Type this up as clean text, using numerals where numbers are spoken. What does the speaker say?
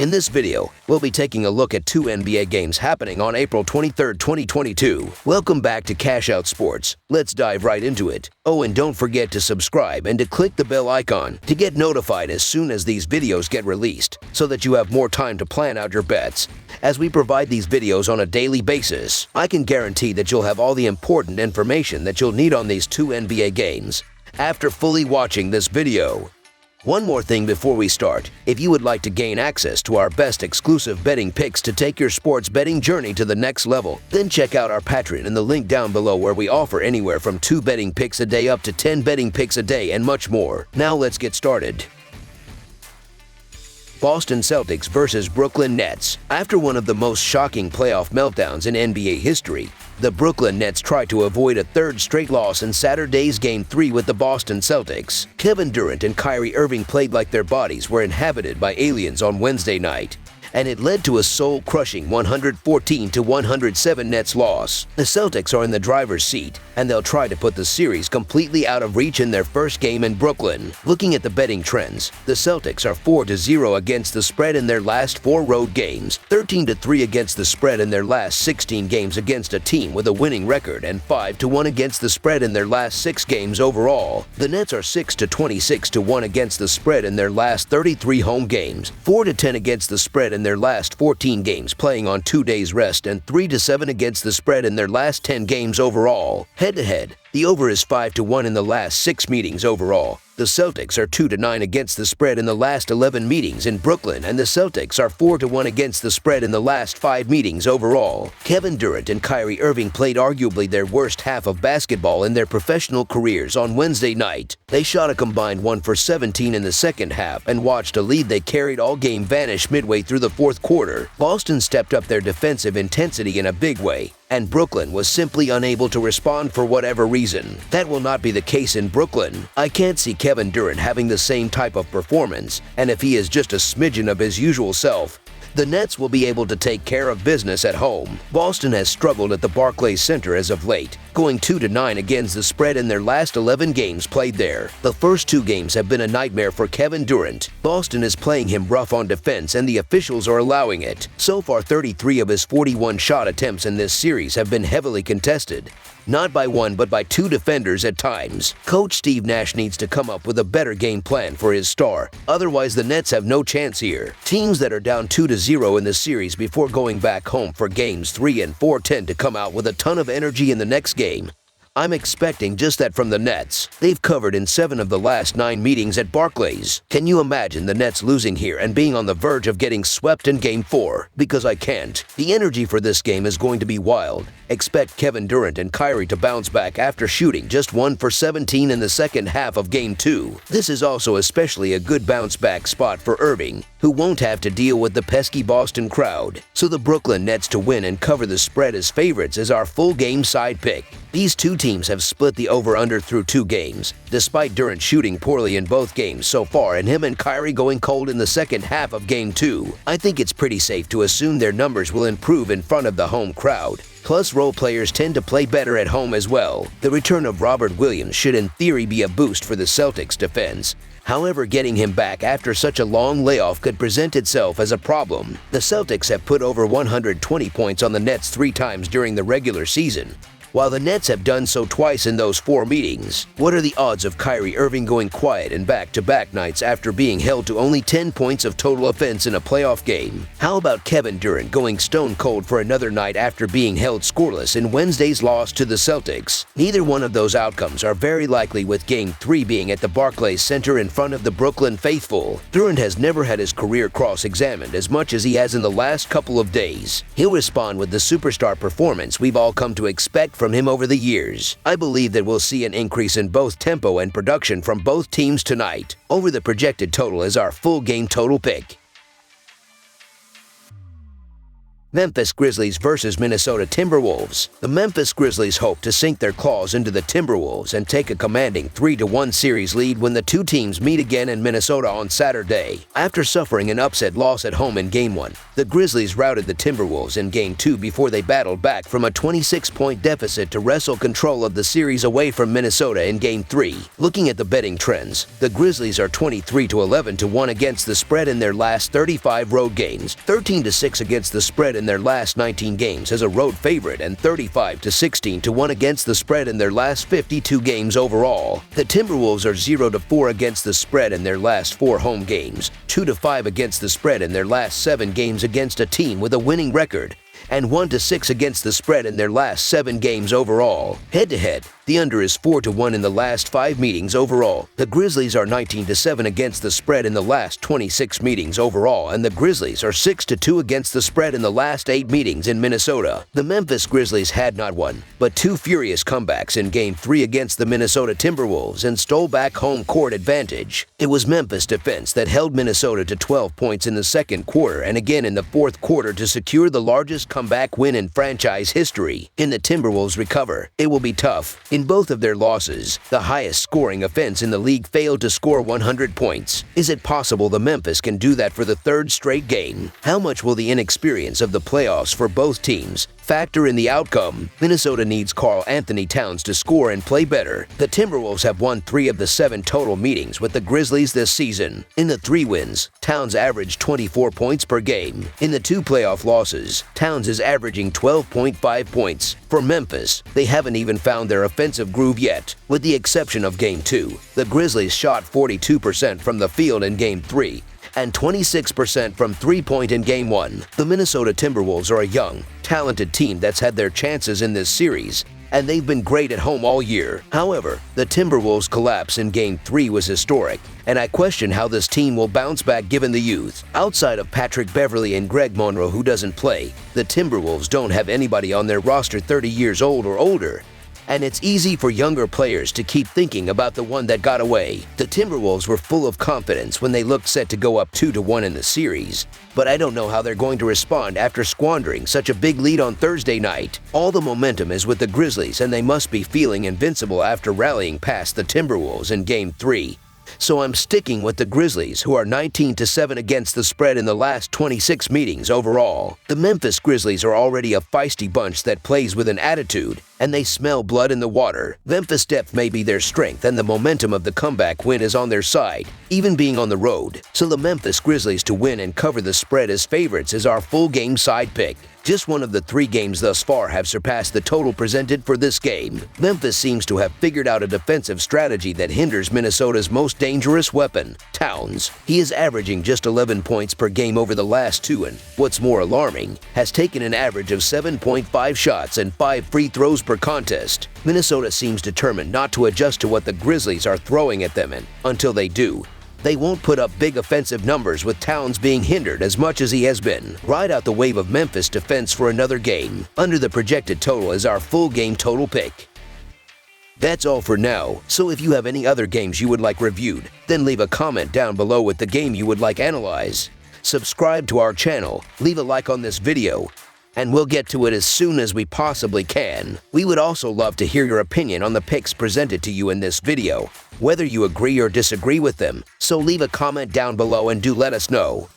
In this video, we'll be taking a look at 2 NBA games happening on April 23, 2022. Welcome back to Cash Out Sports. Let's dive right into it. Oh, and don't forget to subscribe and to click the bell icon to get notified as soon as these videos get released, so that you have more time to plan out your bets. As we provide these videos on a daily basis, I can guarantee that you'll have all the important information that you'll need on these 2 NBA games after fully watching this video. One more thing before we start. If you would like to gain access to our best exclusive betting picks to take your sports betting journey to the next level, then check out our Patreon in the link down below, where we offer anywhere from 2 betting picks a day up to 10 betting picks a day and much more. Now let's get started. Boston Celtics versus Brooklyn Nets. After one of the most shocking playoff meltdowns in NBA history, the Brooklyn Nets tried to avoid a third straight loss in Saturday's Game 3 with the Boston Celtics. Kevin Durant and Kyrie Irving played like their bodies were inhabited by aliens on Wednesday night, and it led to a soul-crushing 114-107 Nets loss. The Celtics are in the driver's seat, and they'll try to put the series completely out of reach in their first game in Brooklyn. Looking at the betting trends, the Celtics are 4-0 against the spread in their last 4 road games, 13-3 against the spread in their last 16 games against a team with a winning record, and 5-1 against the spread in their last 6 games overall. The Nets are 6-26-1 against the spread in their last 33 home games, 4-10 against the spread in their last 14 games playing on 2 days rest, and 3-7 against the spread in their last 10 games overall. Head-to-head, the over is 5-1 in the last 6 meetings overall. The Celtics are 2-9 against the spread in the last 11 meetings in Brooklyn, and the Celtics are 4-1 against the spread in the last 5 meetings overall. Kevin Durant and Kyrie Irving played arguably their worst half of basketball in their professional careers on Wednesday night. They shot a combined 1 for 17 in the second half and watched a lead they carried all game vanish midway through the fourth quarter. Boston stepped up their defensive intensity in a big way, and Brooklyn was simply unable to respond for whatever reason. That will not be the case in Brooklyn. I can't see Kevin Durant having the same type of performance, and if he is just a smidgen of his usual self, the Nets will be able to take care of business at home. Boston has struggled at the Barclays Center as of late, going 2-9 against the spread in their last 11 games played there. The first 2 games have been a nightmare for Kevin Durant. Boston is playing him rough on defense, and the officials are allowing it. So far, 33 of his 41 shot attempts in this series have been heavily contested, not by 1 but by 2 defenders at times. Coach Steve Nash needs to come up with a better game plan for his star, otherwise the Nets have no chance here. Teams that are down 2-0 in the series before going back home for games 3 and 4 tend to come out with a ton of energy in the next game. I'm expecting just that from the Nets. They've covered in 7 of the last 9 meetings at Barclays. Can you imagine the Nets losing here and being on the verge of getting swept in Game 4? Because I can't. The energy for this game is going to be wild. Expect Kevin Durant and Kyrie to bounce back after shooting just 1 for 17 in the second half of Game 2. This is also especially a good bounce-back spot for Irving, who won't have to deal with the pesky Boston crowd. So the Brooklyn Nets to win and cover the spread as favorites is our full game side pick. These 2 teams have split the over-under through 2 games, despite Durant shooting poorly in both games so far and him and Kyrie going cold in the second half of Game 2. I think it's pretty safe to assume their numbers will improve in front of the home crowd. Plus, role players tend to play better at home as well. The return of Robert Williams should in theory be a boost for the Celtics defense. However, getting him back after such a long layoff could present itself as a problem. The Celtics have put over 120 points on the Nets 3 times during the regular season, while the Nets have done so twice in those 4 meetings. What are the odds of Kyrie Irving going quiet in back-to-back nights after being held to only 10 points of total offense in a playoff game? How about Kevin Durant going stone cold for another night after being held scoreless in Wednesday's loss to the Celtics? Neither one of those outcomes are very likely, with Game 3 being at the Barclays Center in front of the Brooklyn faithful. Durant has never had his career cross-examined as much as he has in the last couple of days. He'll respond with the superstar performance we've all come to expect from him over the years. I believe that we'll see an increase in both tempo and production from both teams tonight. Over the projected total is our full game total pick. Memphis Grizzlies vs. Minnesota Timberwolves. The Memphis Grizzlies hope to sink their claws into the Timberwolves and take a commanding 3-1 series lead when the two teams meet again in Minnesota on Saturday. After suffering an upset loss at home in Game 1, the Grizzlies routed the Timberwolves in Game 2 before they battled back from a 26-point deficit to wrestle control of the series away from Minnesota in Game 3. Looking at the betting trends, the Grizzlies are 23-11-1 against the spread in their last 35 road games, 13-6 against the spread in their last 19 games as a road favorite, and 35-16-1 against the spread in their last 52 games overall. The Timberwolves are 0-4 against the spread in their last 4 home games, 2-5 against the spread in their last 7 games against a team with a winning record, and 1-6 against the spread in their last 7 games overall. Head-to-head, the under is 4-1 in the last 5 meetings overall. The Grizzlies are 19-7 against the spread in the last 26 meetings overall, and the Grizzlies are 6-2 against the spread in the last 8 meetings in Minnesota. The Memphis Grizzlies had not one, but 2 furious comebacks in Game 3 against the Minnesota Timberwolves and stole back home court advantage. It was Memphis defense that held Minnesota to 12 points in the second quarter and again in the fourth quarter to secure the largest comeback win in franchise history. In the Timberwolves recover, it will be tough. In both of their losses, the highest scoring offense in the league failed to score 100 points. Is it possible the Memphis can do that for the 3rd straight game? How much will the inexperience of the playoffs for both teams factor in the outcome? Minnesota needs Karl Anthony Towns to score and play better. The Timberwolves have won 3 of the 7 total meetings with the Grizzlies this season. In the 3 wins, Towns averaged 24 points per game. In the 2 playoff losses, Towns is averaging 12.5 points. For Memphis, they haven't even found their offensive groove yet. With the exception of Game 2, the Grizzlies shot 42% from the field in Game 3 and 26% from 3-point in Game 1. The Minnesota Timberwolves are a young, talented team that's had their chances in this series, and they've been great at home all year. However, the Timberwolves' collapse in Game 3 was historic, and I question how this team will bounce back given the youth. Outside of Patrick Beverley and Greg Monroe, who doesn't play, the Timberwolves don't have anybody on their roster 30 years old or older, and it's easy for younger players to keep thinking about the one that got away. The Timberwolves were full of confidence when they looked set to go up 2-1 in the series, but I don't know how they're going to respond after squandering such a big lead on Thursday night. All the momentum is with the Grizzlies, and they must be feeling invincible after rallying past the Timberwolves in Game 3. So I'm sticking with the Grizzlies, who are 19-7 against the spread in the last 26 meetings overall. The Memphis Grizzlies are already a feisty bunch that plays with an attitude, and they smell blood in the water. Memphis depth may be their strength, and the momentum of the comeback win is on their side, even being on the road. So the Memphis Grizzlies to win and cover the spread as favorites is our full game side pick. Just one of the 3 games thus far have surpassed the total presented for this game. Memphis seems to have figured out a defensive strategy that hinders Minnesota's most dangerous weapon, Towns. He is averaging just 11 points per game over the last 2 and, what's more alarming, has taken an average of 7.5 shots and 5 free throws per contest. Minnesota seems determined not to adjust to what the Grizzlies are throwing at them, and until they do, they won't put up big offensive numbers with Towns being hindered as much as he has been. Ride out the wave of Memphis defense for another game. Under the projected total is our full game total pick. That's all for now, so if you have any other games you would like reviewed, then leave a comment down below with the game you would like analyzed. Subscribe to our channel, leave a like on this video, and we'll get to it as soon as we possibly can. We would also love to hear your opinion on the picks presented to you in this video, whether you agree or disagree with them, so leave a comment down below and do let us know.